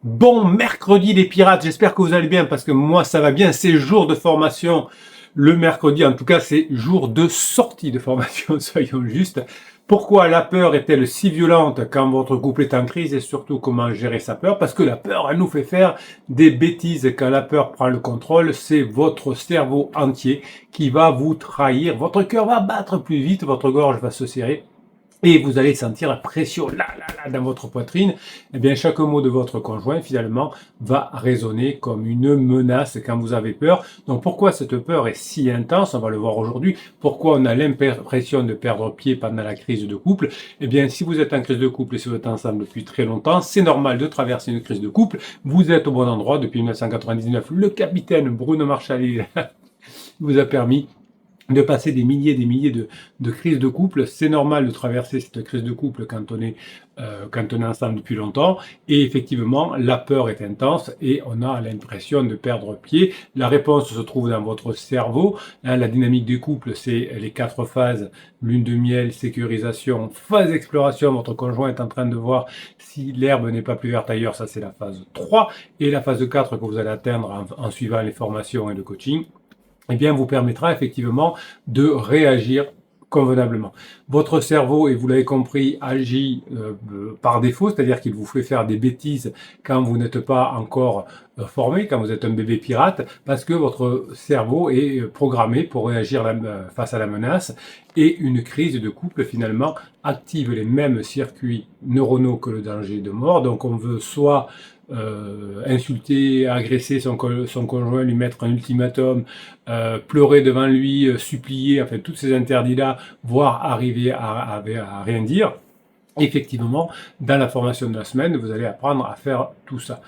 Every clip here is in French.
Bon mercredi les pirates, j'espère que vous allez bien parce que moi ça va bien, c'est jour de formation. Le mercredi, en tout cas, c'est jour de sortie de formation, soyons justes. Pourquoi la peur est-elle si violente quand votre couple est en crise et surtout comment gérer sa peur? Parce que la peur, elle nous fait faire des bêtises. Quand la peur prend le contrôle, c'est votre cerveau entier qui va vous trahir. Votre cœur va battre plus vite, votre gorge va se serrer. Et vous allez sentir la pression là dans votre poitrine. Eh bien, chaque mot de votre conjoint, finalement, va résonner comme une menace quand vous avez peur. Donc, pourquoi cette peur est si intense? On va le voir aujourd'hui. Pourquoi on a l'impression de perdre pied pendant la crise de couple? Eh bien, si vous êtes en crise de couple et si vous êtes ensemble depuis très longtemps, c'est normal de traverser une crise de couple. Vous êtes au bon endroit depuis 1999. Le capitaine Bruno Marchal vous a permis de passer des milliers de crises de couple. C'est normal de traverser cette crise de couple quand on est ensemble depuis longtemps. Et effectivement, la peur est intense et on a l'impression de perdre pied. La réponse se trouve dans votre cerveau. La dynamique du couple, c'est les 4 phases. Lune de miel, sécurisation, phase exploration. Votre conjoint est en train de voir si l'herbe n'est pas plus verte ailleurs. Ça, c'est la phase 3. Et la phase 4 que vous allez atteindre en suivant les formations et le coaching, eh bien, vous permettra effectivement de réagir convenablement. Votre cerveau, et vous l'avez compris, agit par défaut, c'est-à-dire qu'il vous fait faire des bêtises quand vous n'êtes pas encore formé, quand vous êtes un bébé pirate, parce que votre cerveau est programmé pour réagir face à la menace, et une crise de couple, finalement, active les mêmes circuits neuronaux que le danger de mort. Donc, on veut soit insulter, agresser son conjoint, lui mettre un ultimatum, pleurer devant lui, supplier, enfin tous ces interdits-là, voire arriver à rien dire. Effectivement, dans la formation de la semaine, vous allez apprendre à faire tout ça.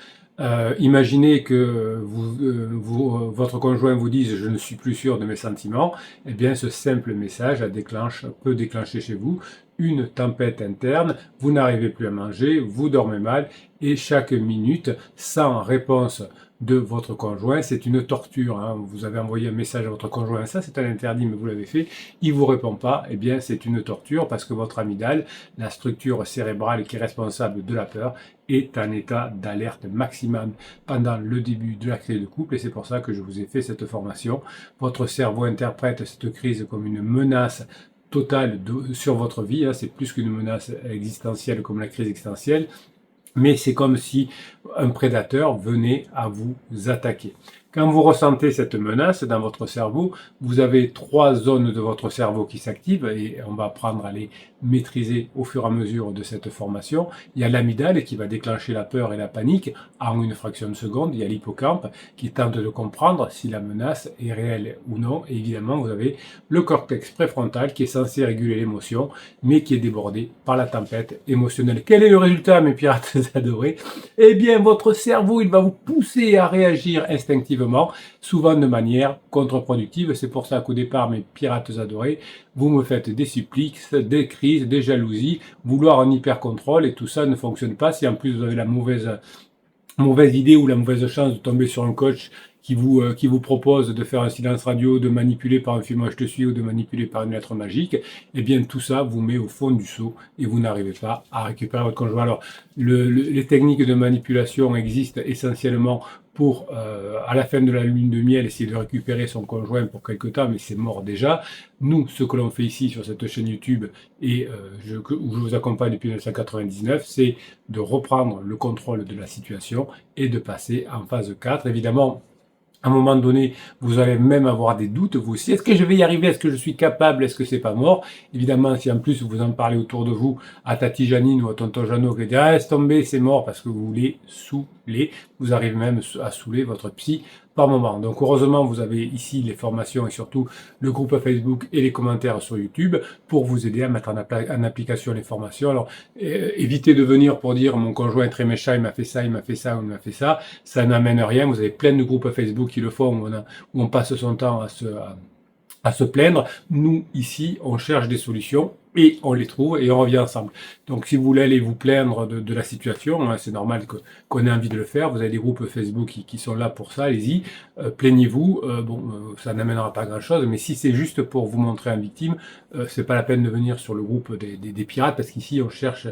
Imaginez que votre conjoint vous dise je ne suis plus sûr de mes sentiments, eh bien ce simple message peut déclencher chez vous une tempête interne, vous n'arrivez plus à manger, vous dormez mal et chaque minute sans réponse de votre conjoint, c'est une torture. Hein. Vous avez envoyé un message à votre conjoint, ça c'est un interdit, mais vous l'avez fait, il vous répond pas, eh bien c'est une torture parce que votre amygdale, la structure cérébrale qui est responsable de la peur, est en état d'alerte maximum pendant le début de la crise de couple et c'est pour ça que je vous ai fait cette formation. Votre cerveau interprète cette crise comme une menace totale sur votre vie, hein. C'est plus qu'une menace existentielle comme la crise existentielle, mais c'est comme si un prédateur venait à vous attaquer. Quand vous ressentez cette menace dans votre cerveau, vous avez 3 zones de votre cerveau qui s'activent et on va apprendre à les maîtriser au fur et à mesure de cette formation. Il y a l'amygdale qui va déclencher la peur et la panique en une fraction de seconde. Il y a l'hippocampe qui tente de comprendre si la menace est réelle ou non. Et évidemment, vous avez le cortex préfrontal qui est censé réguler l'émotion, mais qui est débordé par la tempête émotionnelle. Quel est le résultat, mes pirates adorés? Eh bien, votre cerveau, il va vous pousser à réagir instinctivement, souvent de manière contre-productive. C'est pour ça qu'au départ, mes pirates adorés, vous me faites des suppliques, des crises, des jalousies, vouloir un hyper-contrôle, et tout ça ne fonctionne pas si en plus vous avez la mauvaise idée ou la mauvaise chance de tomber sur un coach qui vous propose de faire un silence radio, de manipuler par un film Moi je te suis ou de manipuler par une lettre magique, eh bien tout ça vous met au fond du seau et vous n'arrivez pas à récupérer votre conjoint. Alors les techniques de manipulation existent essentiellement pour, à la fin de la lune de miel, essayer de récupérer son conjoint pour quelque temps, mais c'est mort déjà. Nous, ce que l'on fait ici sur cette chaîne YouTube, et où je vous accompagne depuis 1999, c'est de reprendre le contrôle de la situation et de passer en phase 4. Évidemment, à un moment donné, vous allez même avoir des doutes, vous aussi. Est-ce que je vais y arriver? Est-ce que je suis capable? Est-ce que c'est pas mort? Évidemment, si en plus vous en parlez autour de vous à Tati Janine ou à Tonton Jeannot qui dit « Ah, laisse tomber, c'est mort » parce que vous voulez saouler, vous arrivez même à saouler votre psy par moment. Donc heureusement, vous avez ici les formations et surtout le groupe Facebook et les commentaires sur YouTube pour vous aider à mettre en application les formations. Alors, évitez de venir pour dire « Mon conjoint est très méchant, il m'a fait ça, il m'a fait ça, ou il m'a fait ça ». Ça n'amène rien. Vous avez plein de groupes Facebook qui le font, où on passe son temps à se plaindre. Nous, ici, on cherche des solutions et on les trouve et on revient ensemble. Donc si vous voulez aller vous plaindre de la situation, hein, c'est normal qu'on ait envie de le faire. Vous avez des groupes Facebook qui sont là pour ça, allez-y, plaignez-vous. Ça n'amènera pas grand-chose, mais si c'est juste pour vous montrer en victime, c'est pas la peine de venir sur le groupe des pirates, parce qu'ici on cherche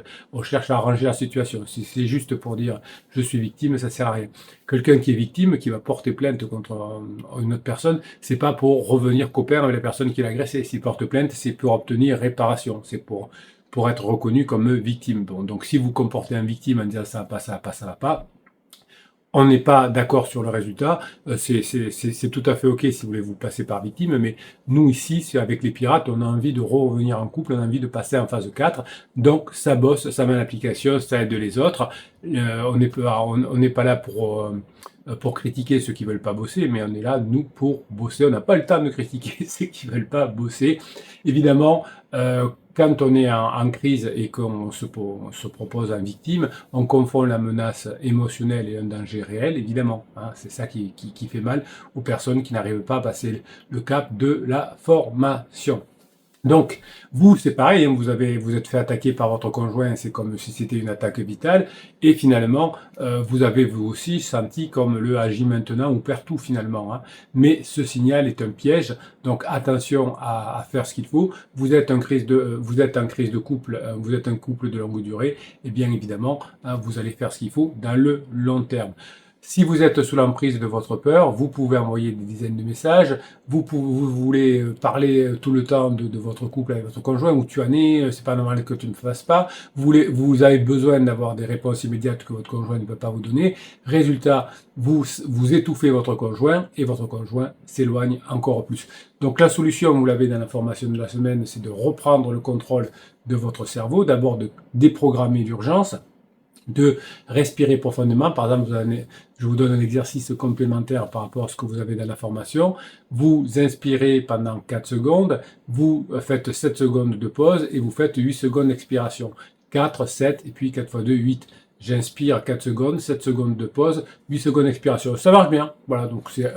à arranger la situation. Si c'est juste pour dire je suis victime, ça sert à rien. Quelqu'un qui est victime, qui va porter plainte contre une autre personne, c'est pas pour revenir copain avec la personne qui l'a agressé. S'il porte plainte, c'est pour obtenir réparation. C'est pour être reconnu comme victime. Bon, donc si vous comportez en victime en disant ça va pas, ça va pas, ça va pas, on n'est pas d'accord sur le résultat, c'est tout à fait ok si vous voulez vous passer par victime, mais nous ici, c'est avec les pirates, on a envie de revenir en couple, on a envie de passer en phase 4, donc ça bosse, ça met en application, ça aide les autres, on n'est pas là pour critiquer ceux qui veulent pas bosser, mais on est là, nous, pour bosser. On n'a pas le temps de critiquer ceux qui veulent pas bosser. Évidemment, quand on est en crise et qu'on se propose en victime, on confond la menace émotionnelle et un danger réel, évidemment. Hein, c'est ça qui fait mal aux personnes qui n'arrivent pas à passer le cap de la formation. Donc, vous, c'est pareil, hein, vous êtes fait attaquer par votre conjoint, c'est comme si c'était une attaque vitale, et finalement, vous avez vous aussi senti comme le agit maintenant ou perd tout finalement. Hein. Mais ce signal est un piège, donc attention à faire ce qu'il faut. Vous êtes en crise de couple, vous êtes un couple de longue durée, et bien évidemment, hein, vous allez faire ce qu'il faut dans le long terme. Si vous êtes sous l'emprise de votre peur, vous pouvez envoyer des dizaines de messages, vous voulez parler tout le temps de votre couple avec votre conjoint, où tu en es, c'est pas normal que tu ne fasses pas, vous avez besoin d'avoir des réponses immédiates que votre conjoint ne peut pas vous donner. Résultat, vous étouffez votre conjoint et votre conjoint s'éloigne encore plus. Donc la solution, vous l'avez dans la formation de la semaine, c'est de reprendre le contrôle de votre cerveau, d'abord de déprogrammer l'urgence, de respirer profondément. Par exemple, je vous donne un exercice complémentaire par rapport à ce que vous avez dans la formation. Vous inspirez pendant 4 secondes, vous faites 7 secondes de pause et vous faites 8 secondes d'expiration. 4, 7 et puis 4 fois 2, 8. J'inspire 4 secondes, 7 secondes de pause, 8 secondes d'expiration. Ça marche bien. Voilà, donc c'est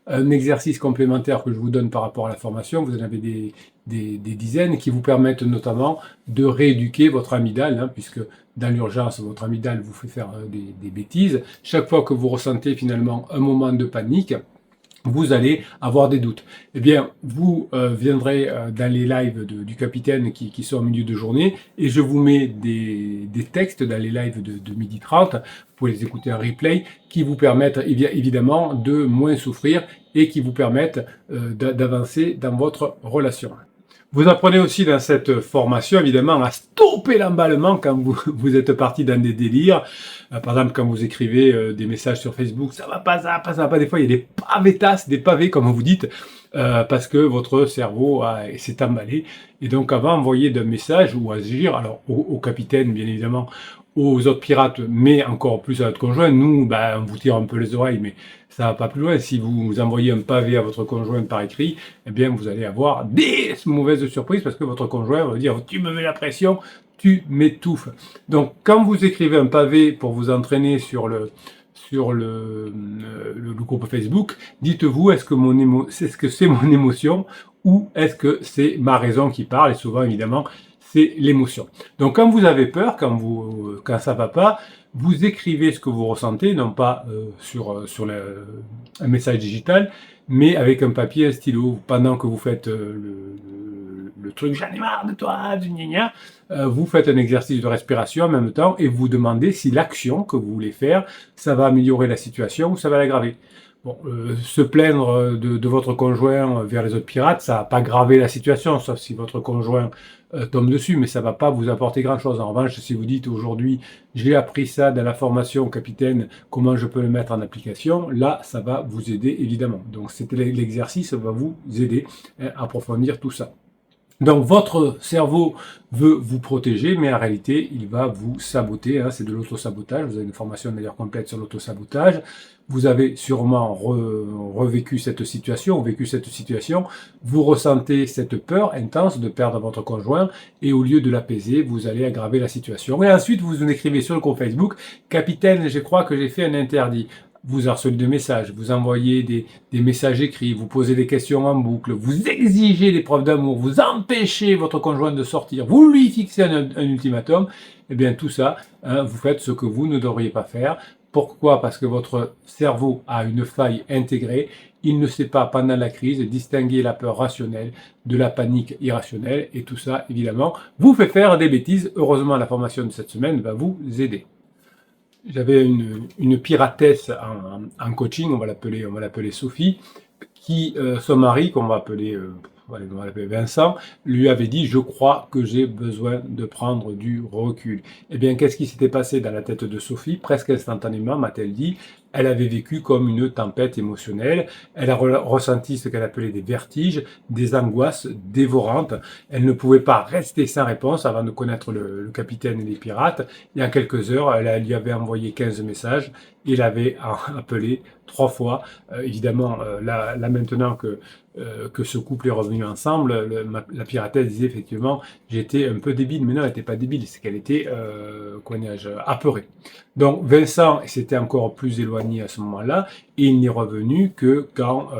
un exercice complémentaire que je vous donne par rapport à la formation. Vous en avez des dizaines qui vous permettent notamment de rééduquer votre amygdale, hein, puisque dans l'urgence, votre amygdale vous fait faire des bêtises. Chaque fois que vous ressentez finalement un moment de panique, vous allez avoir des doutes. Eh bien, vous viendrez dans les lives du capitaine qui sont au milieu de journée, et je vous mets des textes dans les lives de 12h30, vous pouvez les écouter en replay, qui vous permettent évidemment de moins souffrir et qui vous permettent d'avancer dans votre relation. Vous apprenez aussi dans cette formation, évidemment, à stopper l'emballement quand vous êtes parti dans des délires. Par exemple, quand vous écrivez des messages sur Facebook, ça va pas, ça va pas. Des fois, il y a des pavétasses, des pavés, comme vous dites, parce que votre cerveau s'est emballé. Et donc, avant d'envoyer d'un message ou agir, alors au capitaine, bien évidemment, aux autres pirates, mais encore plus à votre conjoint, nous, on vous tire un peu les oreilles, mais ça va pas plus loin. Si vous envoyez un pavé à votre conjoint par écrit, eh bien, vous allez avoir des mauvaises surprises parce que votre conjoint va dire « tu me mets la pression, tu m'étouffes ». Donc, quand vous écrivez un pavé pour vous entraîner sur le groupe Facebook, dites-vous, est-ce que c'est mon émotion ou est-ce que c'est ma raison qui parle? Et souvent, évidemment, c'est l'émotion. Donc, quand vous avez peur, quand ça va pas, vous écrivez ce que vous ressentez, non pas sur un message digital, mais avec un papier, un stylo, pendant que vous faites le truc, j'en ai marre de toi, vous faites un exercice de respiration en même temps et vous demandez si l'action que vous voulez faire, ça va améliorer la situation ou ça va l'aggraver. Bon, se plaindre de votre conjoint vers les autres pirates, ça va pas aggraver la situation, sauf si votre conjoint tombe dessus, mais ça va pas vous apporter grand-chose. En revanche, si vous dites aujourd'hui, j'ai appris ça dans la formation capitaine, comment je peux le mettre en application, là, ça va vous aider évidemment. Donc, c'était l'exercice, va vous aider à approfondir tout ça. Donc votre cerveau veut vous protéger, mais en réalité, il va vous saboter. Hein, c'est de l'autosabotage. Vous avez une formation d'ailleurs complète sur l'autosabotage. Vous avez sûrement revécu cette situation, vécu cette situation. Vous ressentez cette peur intense de perdre votre conjoint et au lieu de l'apaiser, vous allez aggraver la situation. Et ensuite, vous écrivez sur le compte Facebook, « Capitaine, je crois que j'ai fait un interdit ». vous harcelez de messages, vous envoyez des messages écrits, vous posez des questions en boucle, vous exigez des preuves d'amour, vous empêchez votre conjoint de sortir, vous lui fixez un ultimatum, eh bien tout ça, hein, vous faites ce que vous ne devriez pas faire. Pourquoi? Parce que votre cerveau a une faille intégrée. Il ne sait pas, pendant la crise, distinguer la peur rationnelle de la panique irrationnelle. Et tout ça, évidemment, vous fait faire des bêtises. Heureusement, la formation de cette semaine va vous aider. J'avais une piratesse en coaching, on va l'appeler Sophie, qui, son mari, qu'on va appeler Vincent, lui avait dit: je crois que j'ai besoin de prendre du recul. Eh bien, qu'est-ce qui s'était passé dans la tête de Sophie? Presque instantanément, m'a-t-elle dit, elle avait vécu comme une tempête émotionnelle. Elle a ressenti ce qu'elle appelait des vertiges, des angoisses dévorantes. Elle ne pouvait pas rester sans réponse avant de connaître le capitaine et les pirates. Et en quelques heures, elle lui avait envoyé 15 messages. Il avait appelé 3 fois. Évidemment, là maintenant que ce couple est revenu ensemble, la piratesse disait effectivement: j'étais un peu débile. Mais non, elle n'était pas débile, c'est qu'elle était apeurée. Donc Vincent s'était encore plus éloigné à ce moment-là, et il n'est revenu que quand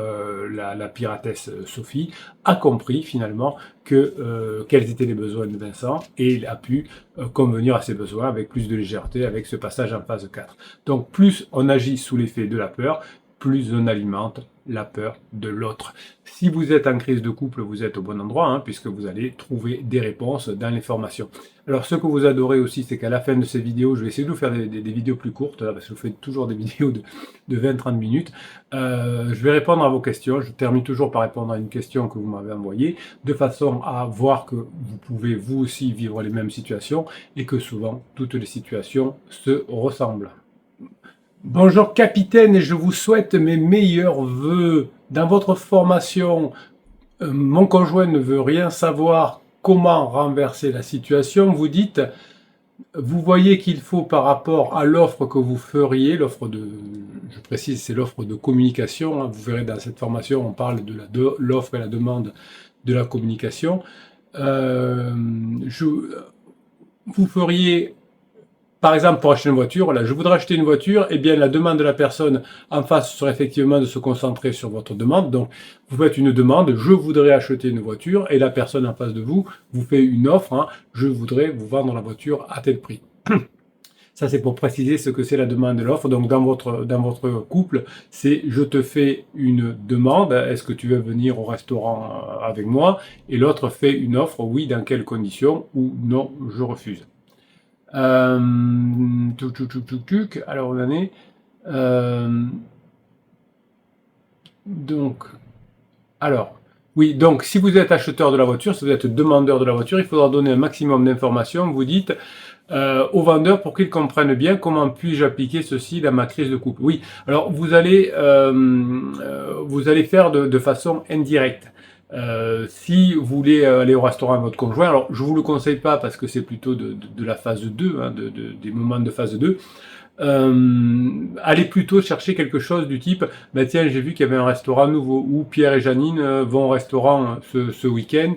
la piratesse Sophie a compris finalement quels étaient les besoins de Vincent, et il a pu convenir à ses besoins avec plus de légèreté avec ce passage en phase 4. Donc plus on agit sous l'effet de la peur, plus on alimente la peur de l'autre. Si vous êtes en crise de couple, vous êtes au bon endroit, hein, puisque vous allez trouver des réponses dans les formations. Alors, ce que vous adorez aussi, c'est qu'à la fin de ces vidéos, je vais essayer de vous faire des vidéos plus courtes, là, parce que je fais toujours des vidéos de 20-30 minutes. Je vais répondre à vos questions. Je termine toujours par répondre à une question que vous m'avez envoyée, de façon à voir que vous pouvez vous aussi vivre les mêmes situations, et que souvent, toutes les situations se ressemblent. Bonjour capitaine, et je vous souhaite mes meilleurs vœux. Dans votre formation, mon conjoint ne veut rien savoir, comment renverser la situation? Vous dites, vous voyez qu'il faut, par rapport à l'offre que vous feriez, l'offre de, je précise, c'est l'offre de communication, hein, vous verrez dans cette formation, on parle de l'offre et la demande de la communication. Vous feriez, par exemple, pour acheter une voiture, là, je voudrais acheter une voiture, eh bien, la demande de la personne en face serait effectivement de se concentrer sur votre demande. Donc, vous faites une demande: je voudrais acheter une voiture, et la personne en face de vous vous fait une offre, hein, je voudrais vous vendre la voiture à tel prix. Ça, c'est pour préciser ce que c'est la demande de l'offre. Donc, dans votre couple, c'est: je te fais une demande, est-ce que tu veux venir au restaurant avec moi? Et l'autre fait une offre: oui, dans quelles conditions? Ou non, je refuse. Alors on en est. Donc, alors, oui, donc si vous êtes acheteur de la voiture, si vous êtes demandeur de la voiture, il faudra donner un maximum d'informations. Vous dites au vendeur pour qu'il comprenne bien: comment puis-je appliquer ceci dans ma crise de couple. Oui, alors vous allez faire de façon indirecte. Si vous voulez aller au restaurant avec votre conjoint, alors je vous le conseille pas, parce que c'est plutôt de la phase 2, hein, des moments de phase 2. Allez plutôt chercher quelque chose du type: bah tiens, j'ai vu qu'il y avait un restaurant nouveau, ou Pierre et Janine vont au restaurant ce week-end,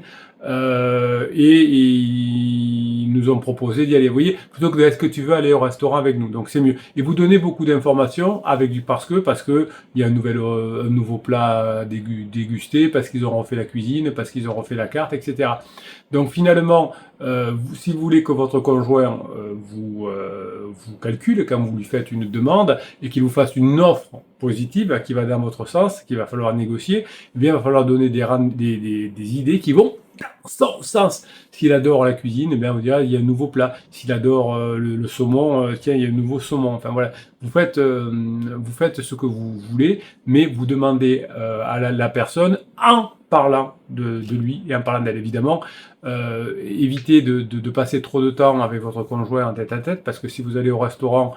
et ils nous ont proposé d'y aller. Vous voyez, plutôt que de: est-ce que tu veux aller au restaurant avec nous? Donc c'est mieux. Et vous donnez beaucoup d'informations avec du parce que il y a un nouveau plat à déguster, parce qu'ils ont refait la cuisine, parce qu'ils ont refait la carte, etc. Donc finalement, si vous voulez que votre conjoint vous calcule quand vous lui faites une demande, et qu'il vous fasse une offre positive qui va dans votre sens, qu'il va falloir négocier, eh bien il va falloir donner des idées qui vont dans son sens. S'il adore la cuisine, eh bien on dira: il y a un nouveau plat. S'il adore le saumon, tiens, il y a un nouveau saumon. Enfin voilà, vous faites ce que vous voulez, mais vous demandez à la personne en parlant de lui et en parlant d'elle, évidemment. Évitez de passer trop de temps avec votre conjoint en tête à tête, parce que si vous allez au restaurant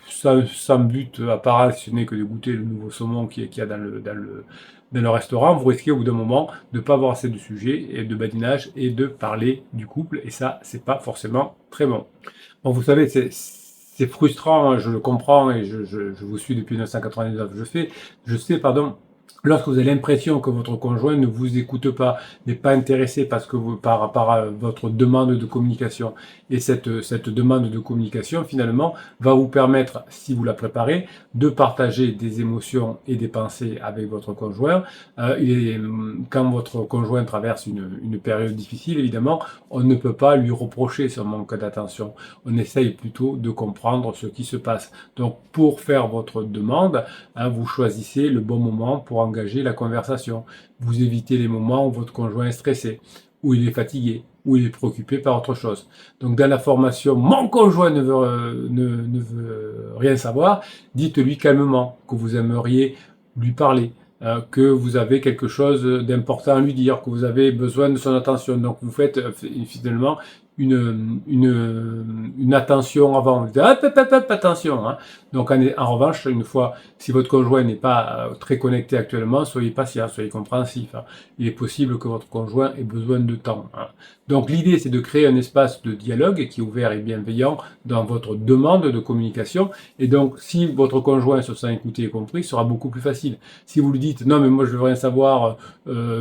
sans but apparent, si ce n'est que de goûter le nouveau saumon qu'il y a dans le restaurant, vous risquez au bout d'un moment de ne pas avoir assez de sujets et de badinage et de parler du couple, et ça, c'est pas forcément très bon. Bon, vous savez, c'est frustrant, hein, je le comprends, et je vous suis depuis 1999, je sais, pardon. Lorsque vous avez l'impression que votre conjoint ne vous écoute pas, n'est pas intéressé parce que par votre demande de communication, et cette demande de communication finalement va vous permettre, si vous la préparez, de partager des émotions et des pensées avec votre conjoint. Quand votre conjoint traverse une période difficile, évidemment, on ne peut pas lui reprocher son manque d'attention. On essaye plutôt de comprendre ce qui se passe. Donc pour faire votre demande, vous choisissez le bon moment pour engager la conversation. Vous évitez les moments où votre conjoint est stressé, où il est fatigué, où il est préoccupé par autre chose. Donc dans la formation «Mon conjoint ne veut rien savoir», dites-lui calmement que vous aimeriez lui parler, que vous avez quelque chose d'important à lui dire, que vous avez besoin de son attention. Donc vous faites finalement une attention avant. Vous dites, attention. Hein. Donc en revanche, une fois, si votre conjoint n'est pas très connecté actuellement, soyez patient, soyez compréhensif. Hein. Il est possible que votre conjoint ait besoin de temps. Hein. Donc l'idée, c'est de créer un espace de dialogue qui est ouvert et bienveillant dans votre demande de communication. Et donc, si votre conjoint se sent écouté et compris, ce sera beaucoup plus facile. Si vous lui dites, non mais moi je veux rien savoir,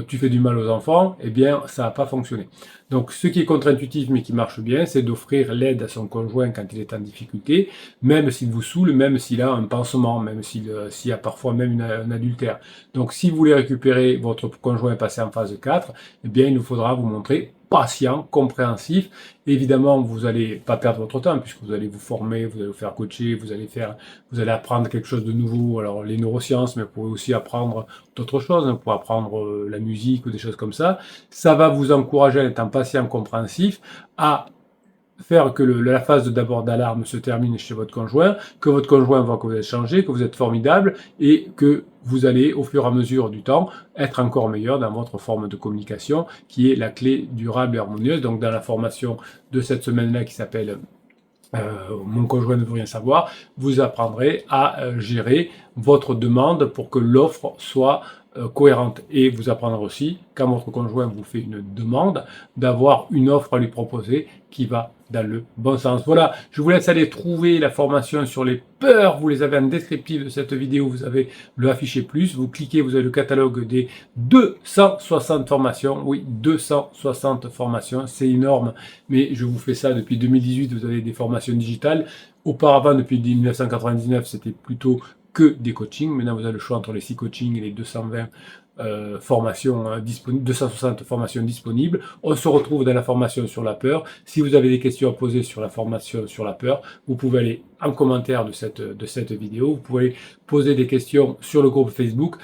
tu fais du mal aux enfants, eh bien ça n'a pas fonctionné. Donc ce qui est contre-intuitif mais qui marche bien, c'est d'offrir l'aide à son conjoint quand il est en difficulté, même s'il vous saoule, même s'il a un pansement, même s'il y a parfois même un adultère. Donc si vous voulez récupérer votre conjoint passé en phase 4, eh bien il nous faudra vous montrer patient, compréhensif. Évidemment, vous n'allez pas perdre votre temps puisque vous allez vous former, vous allez vous faire coacher, vous allez apprendre quelque chose de nouveau. Alors les neurosciences, mais vous pouvez aussi apprendre d'autres choses, hein, vous pouvez apprendre la musique ou des choses comme ça. Ça va vous encourager en étant patient, compréhensif, à faire que la phase d'abord d'alarme se termine chez votre conjoint, que votre conjoint voit que vous êtes changé, que vous êtes formidable et que vous allez au fur et à mesure du temps être encore meilleur dans votre forme de communication qui est la clé durable et harmonieuse. Donc dans la formation de cette semaine-là qui s'appelle mon conjoint ne veut rien savoir, vous apprendrez à gérer votre demande pour que l'offre soit cohérente. Et vous apprendrez aussi, quand votre conjoint vous fait une demande, d'avoir une offre à lui proposer qui va dans le bon sens. Voilà, je vous laisse aller trouver la formation sur les peurs. Vous les avez en descriptif de cette vidéo. Vous avez le affiché plus. Vous cliquez, vous avez le catalogue des 260 formations. Oui, 260 formations. C'est énorme, mais je vous fais ça depuis 2018. Vous avez des formations digitales. Auparavant, depuis 1999, c'était plutôt que des coachings. Maintenant, vous avez le choix entre les 6 coachings et les 220 formations disponibles, 260 formations disponibles. On se retrouve dans la formation sur la peur. Si vous avez des questions à poser sur la formation sur la peur, vous pouvez aller en commentaire de cette vidéo. Vous pouvez poser des questions sur le groupe Facebook.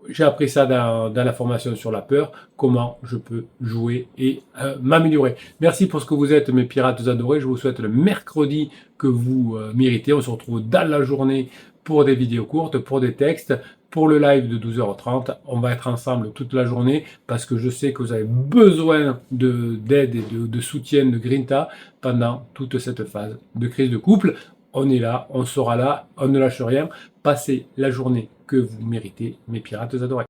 J'ai appris ça dans la formation sur la peur, comment je peux jouer et m'améliorer. Merci pour ce que vous êtes, mes pirates adorés. Je vous souhaite le mercredi que vous méritez. On se retrouve dans la journée pour des vidéos courtes, pour des textes, pour le live de 12h30. On va être ensemble toute la journée parce que je sais que vous avez besoin d'aide et de soutien de Grinta pendant toute cette phase de crise de couple. On est là, on sera là, on ne lâche rien. Passez la journée que vous méritez, mes pirates adorés.